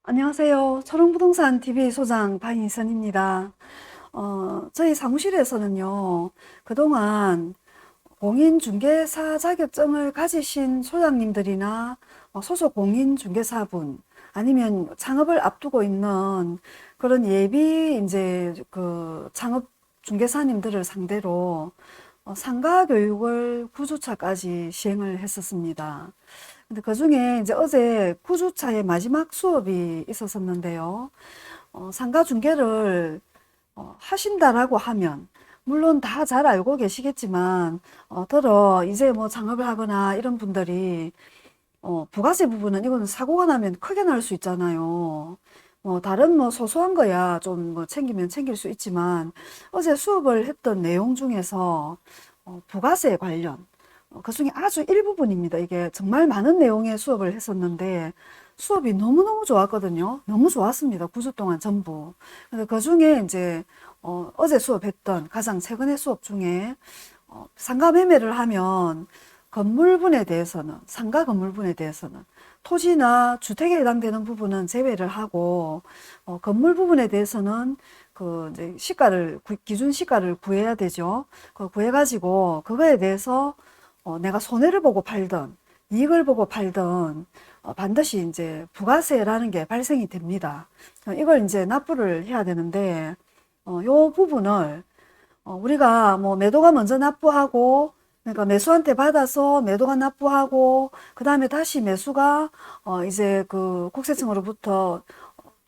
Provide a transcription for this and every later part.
안녕하세요. 초롱부동산 TV 소장 박인선입니다. 저희 사무실에서는요, 그동안 공인중개사 자격증을 가지신 소장님들이나 소속 공인중개사분, 아니면 창업을 앞두고 있는 그런 예비 이제 그 창업 중개사님들을 상대로 상가 교육을 9주차까지 시행을 했었습니다. 근데 그 중에 이제 어제 9주차의 마지막 수업이 있었었는데요. 상가 중개를 하신다라고 하면, 물론 다 잘 알고 계시겠지만, 더러 이제 뭐 창업을 하거나 이런 분들이, 부가세 부분은 이거는 사고가 나면 크게 날 수 있잖아요. 다른 뭐 소소한 거야 좀 뭐 챙기면 챙길 수 있지만, 어제 수업을 했던 내용 중에서, 부가세 관련, 그 중에 아주 일부분입니다. 이게 정말 많은 내용의 수업을 했었는데, 수업이 너무너무 좋았거든요. 너무 좋았습니다. 9주 동안 전부. 근데 그 중에 이제, 어제 수업했던 가장 최근의 수업 중에, 상가 매매를 하면 건물분에 대해서는, 상가 건물분에 대해서는 토지나 주택에 해당되는 부분은 제외를 하고, 건물 부분에 대해서는 그 이제 시가를, 기준 시가를 구해야 되죠. 그 구해가지고, 그거에 대해서 내가 손해를 보고 팔던, 이익을 보고 팔던, 반드시 이제 부가세라는 게 발생이 됩니다. 이걸 이제 납부를 해야 되는데, 요 부분을, 우리가 뭐 매도가 먼저 납부하고, 그러니까 매수한테 받아서 매도가 납부하고, 그 다음에 다시 매수가, 이제 그 국세청으로부터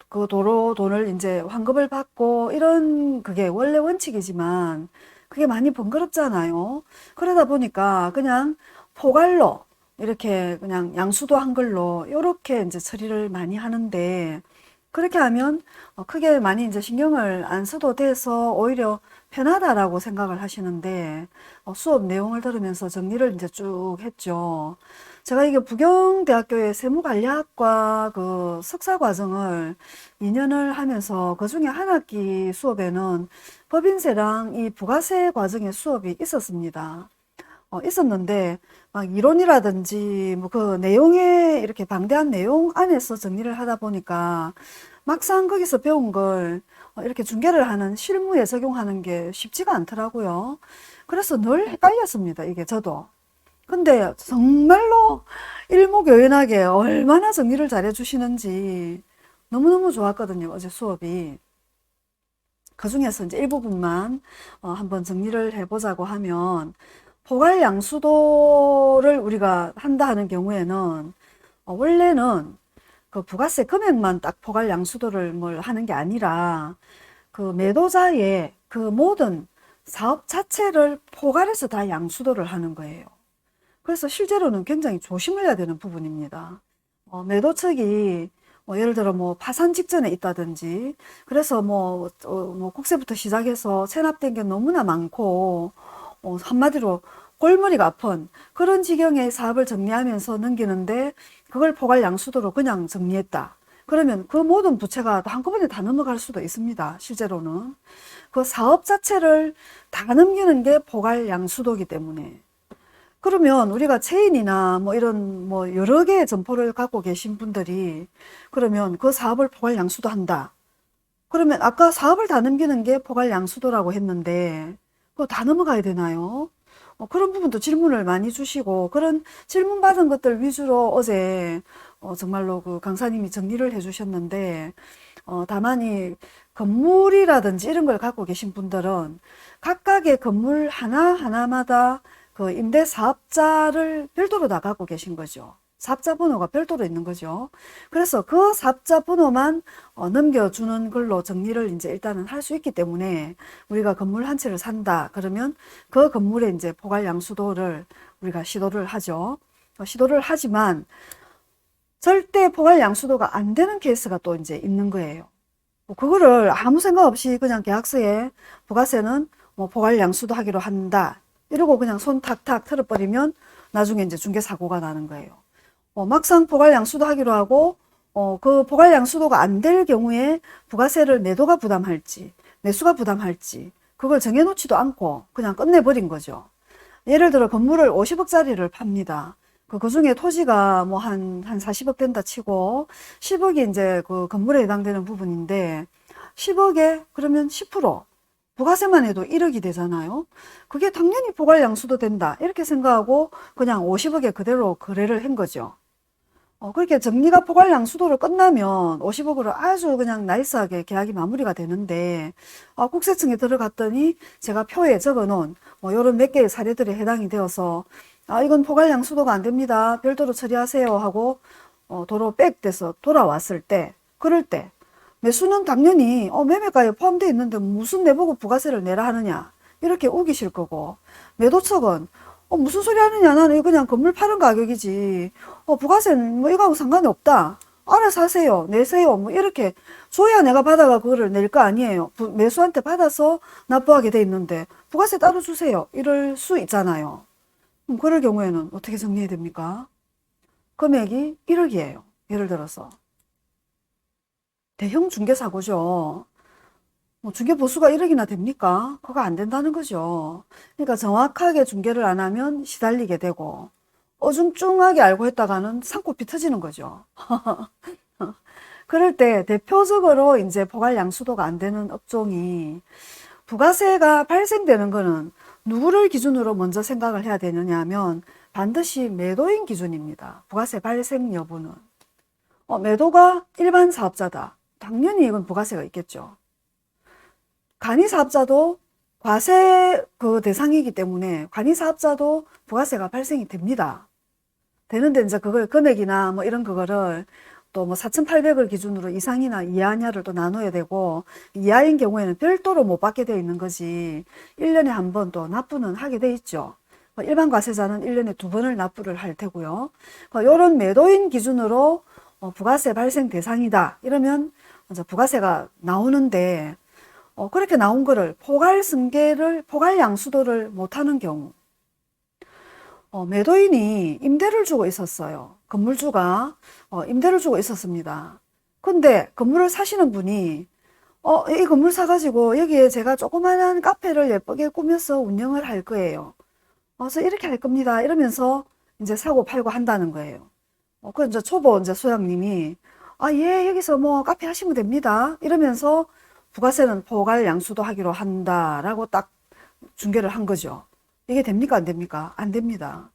그 도로 돈을 이제 환급을 받고, 이런 그게 원래 원칙이지만, 그게 많이 번거롭잖아요. 그러다 보니까 그냥 포괄로, 이렇게 그냥 양수도 한글로, 이렇게 이제 처리를 많이 하는데, 그렇게 하면 크게 많이 이제 신경을 안 써도 돼서 오히려 편하다라고 생각을 하시는데, 수업 내용을 들으면서 정리를 이제 쭉 했죠. 제가 이게 부경대학교의 세무관리학과 그 석사 과정을 2년을 하면서 그 중에 한 학기 수업에는 법인세랑 이 부가세 과정의 수업이 있었습니다. 있었는데 막 이론이라든지 뭐 그 내용에 이렇게 방대한 내용 안에서 정리를 하다 보니까 막상 거기서 배운 걸 이렇게 중개를 하는 실무에 적용하는 게 쉽지가 않더라고요. 그래서 늘 헷갈렸습니다. 이게 저도. 근데 정말로 일목요연하게 얼마나 정리를 잘해 주시는지 너무너무 좋았거든요. 어제 수업이. 그 중에서 이제 일부분만 한번 정리를 해보자고 하면, 포괄 양수도를 우리가 한다 하는 경우에는 원래는 그 부가세 금액만 딱 포괄 양수도를 뭘 하는 게 아니라 그 매도자의 그 모든 사업 자체를 포괄해서 다 양수도를 하는 거예요. 그래서 실제로는 굉장히 조심을 해야 되는 부분입니다. 매도 측이 예를 들어 뭐 파산 직전에 있다든지, 그래서 뭐 국세부터 시작해서 체납된 게 너무나 많고, 한마디로 골머리가 아픈 그런 지경의 사업을 정리하면서 넘기는데, 그걸 포괄 양수도로 그냥 정리했다. 그러면 그 모든 부채가 한꺼번에 다 넘어갈 수도 있습니다. 실제로는. 그 사업 자체를 다 넘기는 게 포괄 양수도이기 때문에. 그러면 우리가 체인이나 뭐 이런 뭐 여러 개의 점포를 갖고 계신 분들이, 그러면 그 사업을 포괄 양수도 한다. 그러면 아까 사업을 다 넘기는 게 포괄 양수도라고 했는데, 그거 다 넘어가야 되나요? 그런 부분도 질문을 많이 주시고, 그런 질문 받은 것들 위주로 어제 정말로 그 강사님이 정리를 해주셨는데, 다만 이 건물이라든지 이런 걸 갖고 계신 분들은 각각의 건물 하나하나마다 그 임대 사업자를 별도로 다 갖고 계신 거죠. 사업자 번호가 별도로 있는 거죠. 그래서 그 사업자 번호만 넘겨주는 걸로 정리를 이제 일단은 할 수 있기 때문에, 우리가 건물 한 채를 산다 그러면 그 건물에 이제 포괄 양수도를 우리가 시도를 하죠. 시도를 하지만 절대 포괄 양수도가 안 되는 케이스가 또 이제 있는 거예요. 뭐 그거를 아무 생각 없이 그냥 계약서에 부가세는 뭐 포괄 양수도 하기로 한다, 이러고 그냥 손 탁탁 틀어버리면 나중에 이제 중개사고가 나는 거예요. 막상 포괄 양수도 하기로 하고, 그 포괄 양수도가 안 될 경우에 부가세를 매도가 부담할지, 매수가 부담할지, 그걸 정해놓지도 않고 그냥 끝내버린 거죠. 예를 들어 건물을 50억짜리를 팝니다. 그 중에 토지가 뭐 한 40억 된다 치고 10억이 이제 그 건물에 해당되는 부분인데 10억에 그러면 10% 부가세만 해도 1억이 되잖아요. 그게 당연히 포괄 양수도 된다. 이렇게 생각하고 그냥 50억에 그대로 거래를 한 거죠. 그렇게 정리가 포괄 양수도로 끝나면 50억으로 아주 그냥 나이스하게 계약이 마무리가 되는데, 국세청에 들어갔더니 제가 표에 적어 놓은 뭐 요런 몇 개의 사례들에 해당이 되어서, 이건 포괄 양수도가 안 됩니다. 별도로 처리하세요 하고, 도로 백돼서 돌아왔을 때, 그럴 때, 매수는 당연히, 매매가에 포함되어 있는데 무슨 내보고 부가세를 내라 하느냐. 이렇게 우기실 거고, 매도 측은 무슨 소리 하느냐. 나는 이거 그냥 건물 파는 가격이지. 부가세는 뭐 이거하고 상관이 없다. 알아서 하세요. 내세요. 뭐 이렇게 줘야 내가 받아가 그거를 낼 거 아니에요. 매수한테 받아서 납부하게 돼 있는데 부가세 따로 주세요. 이럴 수 있잖아요. 그럼 그럴 경우에는 어떻게 정리해야 됩니까? 금액이 1억이에요. 예를 들어서. 대형 중개사고죠. 뭐 중개 보수가 1억이나 됩니까? 그거 안 된다는 거죠. 그러니까 정확하게 중개를 안 하면 시달리게 되고 어중중하게 알고 했다가는 산코피 터지는 거죠. 그럴 때 대표적으로 이제 포괄 양수도가 안 되는 업종이 부가세가 발생되는 거는 누구를 기준으로 먼저 생각을 해야 되느냐 하면 반드시 매도인 기준입니다. 부가세 발생 여부는. 매도가 일반 사업자다. 당연히 이건 부가세가 있겠죠. 간이사업자도 과세 그 대상이기 때문에 간이사업자도 부가세가 발생이 됩니다. 되는데 이제 그걸 금액이나 뭐 이런 그거를 또 뭐 4,800을 기준으로 이상이나 이하냐를 또 나눠야 되고 이하인 경우에는 별도로 못 받게 되어 있는 거지 1년에 한 번 또 납부는 하게 돼 있죠. 일반 과세자는 1년에 2번을 납부를 할 테고요. 이런 매도인 기준으로 부가세 발생 대상이다. 이러면 이제 부가세가 나오는데 그렇게 나온 거를 포괄 양수도를 못하는 경우, 매도인이 임대를 주고 있었어요. 건물주가 임대를 주고 있었습니다. 근데 건물을 사시는 분이 이 건물 사가지고 여기에 제가 조그마한 카페를 예쁘게 꾸며서 운영을 할 거예요. 그래서 이렇게 할 겁니다. 이러면서 이제 사고 팔고 한다는 거예요. 그 이제 초보 이제 소장님이 예, 여기서 뭐 카페 하시면 됩니다. 이러면서 부가세는 포괄 양수도 하기로 한다라고 딱 중개를 한 거죠. 이게 됩니까? 안 됩니까? 안 됩니다.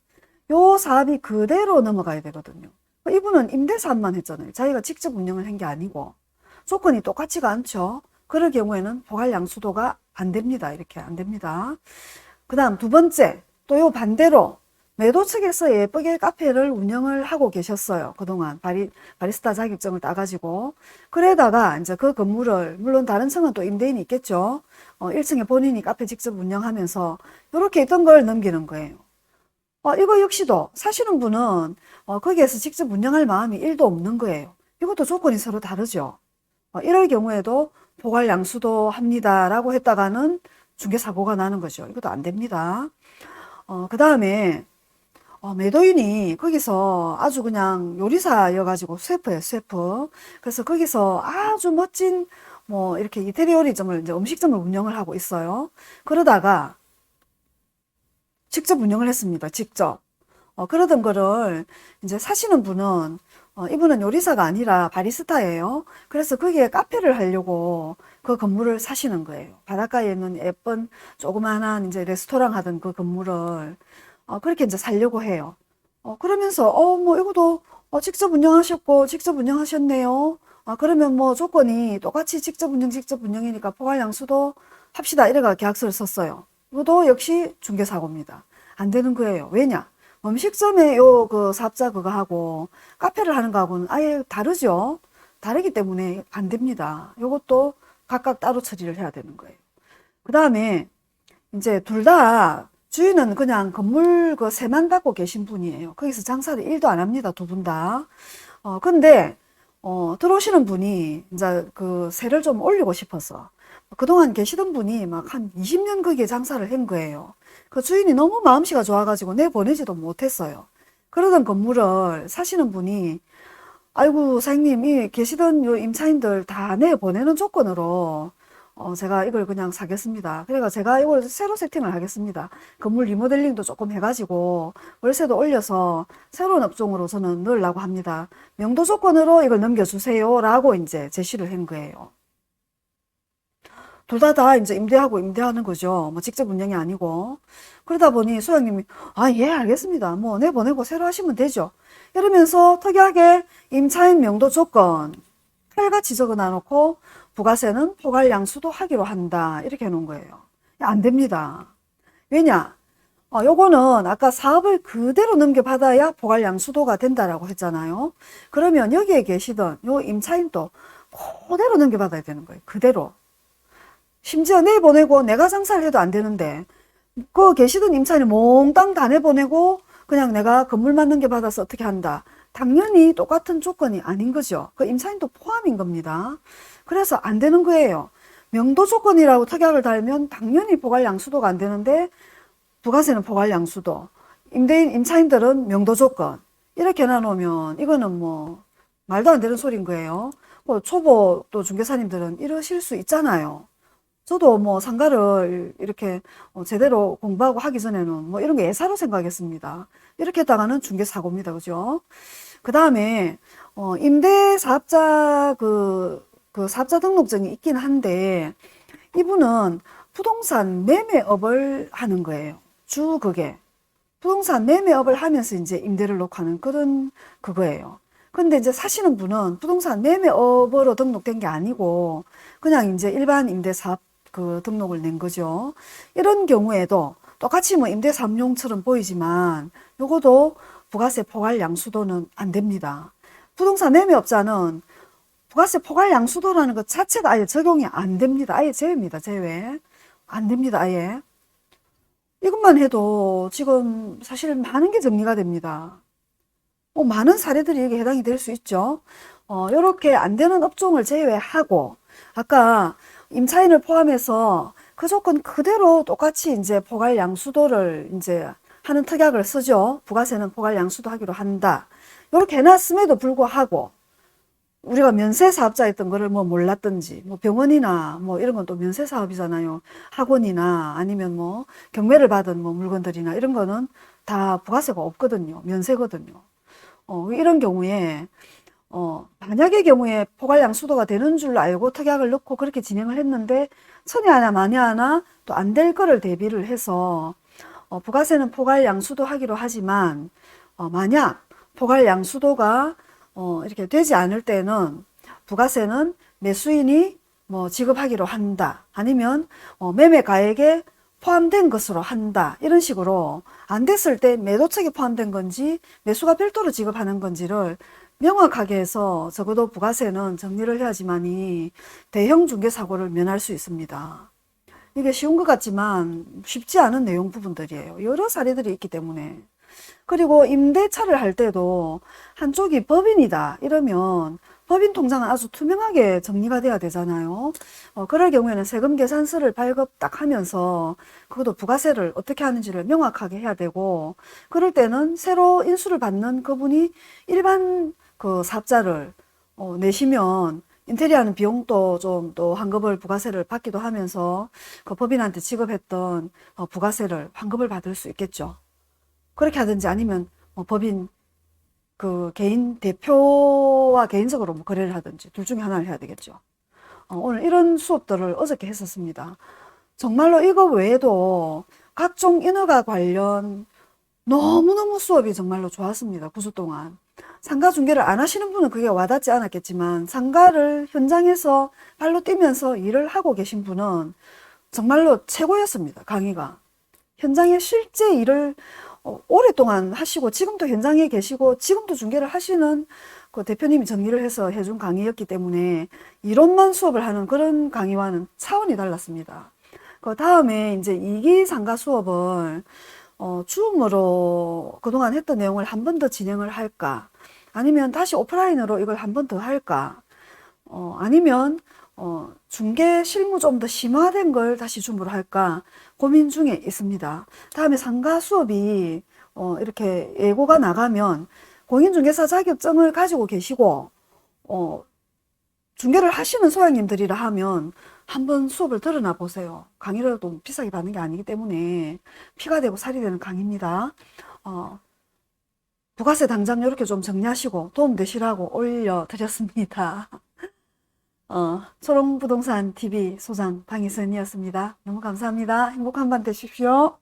요 사업이 그대로 넘어가야 되거든요. 이분은 임대사업만 했잖아요. 자기가 직접 운영을 한 게 아니고 조건이 똑같지가 않죠. 그럴 경우에는 포괄 양수도가 안 됩니다. 이렇게 안 됩니다. 그 다음 두 번째, 또 요 반대로 매도 측에서 예쁘게 카페를 운영을 하고 계셨어요. 그동안 바리스타 자격증을 따가지고. 그러다가 이제 그 건물을, 물론 다른 층은 또 임대인이 있겠죠. 1층에 본인이 카페 직접 운영하면서 이렇게 있던 걸 넘기는 거예요. 이거 역시도 사시는 분은 거기에서 직접 운영할 마음이 1도 없는 거예요. 이것도 조건이 서로 다르죠. 이럴 경우에도 포괄 양수도 합니다라고 했다가는 중개사고가 나는 거죠. 이것도 안 됩니다. 그 다음에 매도인이 거기서 아주 그냥 요리사여가지고 셰프예요, 셰프. 그래서 거기서 아주 멋진 뭐 이렇게 이태리요리점을 이제 음식점을 운영을 하고 있어요. 그러다가 직접 운영을 했습니다. 직접. 그러던 거를 이제 사시는 분은 이분은 요리사가 아니라 바리스타예요. 그래서 거기에 카페를 하려고 그 건물을 사시는 거예요. 바닷가에 있는 예쁜 조그만한 이제 레스토랑 하던 그 건물을 그렇게 이제 살려고 해요. 그러면서, 뭐, 이것도, 직접 운영하셨고, 직접 운영하셨네요. 그러면 뭐 조건이 똑같이 직접 운영이니까 포괄양수도 합시다. 이래가 계약서를 썼어요. 이것도 역시 중개사고입니다. 안 되는 거예요. 왜냐? 음식점에 그 사업자 그거 하고, 카페를 하는 거하고는 아예 다르죠? 다르기 때문에 안 됩니다. 이것도 각각 따로 처리를 해야 되는 거예요. 그 다음에, 이제 둘 다, 주인은 그냥 건물 그 세만 받고 계신 분이에요. 거기서 장사를 1도 안 합니다. 두 분 다. 근데, 들어오시는 분이 이제 그 세를 좀 올리고 싶어서 그동안 계시던 분이 막 한 20년 거기에 장사를 한 거예요. 그 주인이 너무 마음씨가 좋아가지고 내보내지도 못했어요. 그러던 건물을 사시는 분이 아이고 사장님 이 계시던 요 임차인들 다 내보내는 조건으로 제가 이걸 그냥 사겠습니다. 그러니까 제가 이걸 새로 세팅을 하겠습니다. 건물 리모델링도 조금 해가지고 월세도 올려서 새로운 업종으로 저는 넣으려고 합니다. 명도 조건으로 이걸 넘겨주세요 라고 이제 제시를 한 거예요. 둘 다 이제 임대하고 임대하는 거죠. 뭐 직접 운영이 아니고. 그러다 보니 소장님이, 아, 예, 알겠습니다. 뭐 내보내고 새로 하시면 되죠. 이러면서 특이하게 임차인 명도 조건 칼같이 적어 놔놓고 부가세는 포괄양수도 하기로 한다. 이렇게 해놓은 거예요. 야, 안 됩니다. 왜냐? 요거는 아까 사업을 그대로 넘겨받아야 포괄양수도가 된다라고 했잖아요. 그러면 여기에 계시던 요 임차인도 그대로 넘겨받아야 되는 거예요. 그대로. 심지어 내보내고 내가 장사를 해도 안 되는데 그 계시던 임차인을 몽땅 다 내보내고 그냥 내가 건물만 넘겨받아서 어떻게 한다. 당연히 똑같은 조건이 아닌 거죠. 그 임차인도 포함인 겁니다. 그래서 안 되는 거예요. 명도 조건이라고 특약을 달면 당연히 포괄양수도가 안 되는데 부가세는 포괄양수도, 임대인, 임차인들은 명도 조건 이렇게 해놔놓으면 이거는 뭐 말도 안 되는 소리인 거예요. 뭐 초보 또 중개사님들은 이러실 수 있잖아요. 저도 뭐 상가를 이렇게 제대로 공부하고 하기 전에는 뭐 이런 게 예사로 생각했습니다. 이렇게 했다가는 중개사고입니다. 그죠? 그 다음에 임대사업자 그 사업자 등록증이 있긴 한데 이분은 부동산 매매업을 하는 거예요. 주 그게 부동산 매매업을 하면서 이제 임대를 놓고 하는 그런 그거예요. 근데 이제 사시는 분은 부동산 매매업으로 등록된 게 아니고 그냥 이제 일반 임대사업 그 등록을 낸 거죠. 이런 경우에도 똑같이 뭐 임대사업용처럼 보이지만 요것도 부가세 포괄양수도는 안 됩니다. 부동산 매매업자는 부가세 포괄양수도라는 것 자체가 아예 적용이 안 됩니다. 아예 제외입니다. 제외. 안 됩니다. 아예. 이것만 해도 지금 사실 많은 게 정리가 됩니다. 많은 사례들이 여기 해당이 될 수 있죠. 이렇게 안 되는 업종을 제외하고 아까 임차인을 포함해서 그 조건 그대로 똑같이 이제 포괄양수도를 이제 하는 특약을 쓰죠. 부가세는 포괄양수도 하기로 한다. 이렇게 해놨음에도 불구하고 우리가 면세사업자였던 거를 뭐 몰랐든지 뭐 병원이나 뭐 이런 건 또 면세사업이잖아요. 학원이나 아니면 뭐 경매를 받은 뭐 물건들이나 이런 거는 다 부가세가 없거든요. 면세거든요. 이런 경우에 만약의 경우에 포괄양수도가 되는 줄 알고 특약을 넣고 그렇게 진행을 했는데 천이 하나 만이 하나 또 안 될 거를 대비를 해서 부가세는 포괄양수도 하기로 하지만 만약 포괄양수도가 이렇게 되지 않을 때는 부가세는 매수인이 뭐 지급하기로 한다. 아니면 매매가액에 포함된 것으로 한다. 이런 식으로 안 됐을 때 매도 측에 포함된 건지 매수가 별도로 지급하는 건지를 명확하게 해서 적어도 부가세는 정리를 해야지만이 대형 중개사고를 면할 수 있습니다. 이게 쉬운 것 같지만 쉽지 않은 내용 부분들이에요. 여러 사례들이 있기 때문에. 그리고 임대차를 할 때도 한쪽이 법인이다 이러면 법인 통장은 아주 투명하게 정리가 돼야 되잖아요. 그럴 경우에는 세금 계산서를 발급 딱 하면서 그것도 부가세를 어떻게 하는지를 명확하게 해야 되고 그럴 때는 새로 인수를 받는 그분이 일반 그 사업자를 내시면 인테리어하는 비용도 좀 또 환급을 부가세를 받기도 하면서 그 법인한테 지급했던 부가세를 환급을 받을 수 있겠죠. 그렇게 하든지 아니면 법인 그 개인 대표와 개인적으로 뭐 거래를 하든지 둘 중에 하나를 해야 되겠죠. 오늘 이런 수업들을 어저께 했었습니다. 정말로 이거 외에도 각종 인허가 관련 너무너무 수업이 정말로 좋았습니다. 9주 동안. 상가 중개를 안 하시는 분은 그게 와닿지 않았겠지만 상가를 현장에서 발로 뛰면서 일을 하고 계신 분은 정말로 최고였습니다. 강의가. 현장에 실제 일을 오랫동안 하시고 지금도 현장에 계시고 지금도 중개를 하시는 그 대표님이 정리를 해서 해준 강의였기 때문에 이론만 수업을 하는 그런 강의와는 차원이 달랐습니다. 그 다음에 이제 2기 상가 수업을 줌으로 그동안 했던 내용을 한 번 더 진행을 할까 아니면 다시 오프라인으로 이걸 한 번 더 할까 아니면 중개 실무 좀 더 심화된 걸 다시 줌으로 할까 고민 중에 있습니다. 다음에 상가 수업이 이렇게 예고가 나가면 공인중개사 자격증을 가지고 계시고 중개를 하시는 소장님들이라 하면 한번 수업을 들어나 보세요. 강의를 또 비싸게 받는 게 아니기 때문에 피가 되고 살이 되는 강의입니다. 부가세 당장 이렇게 좀 정리하시고 도움 되시라고 올려드렸습니다. 초롱부동산 TV 소장 방희선이었습니다. 너무 감사합니다. 행복한 밤 되십시오.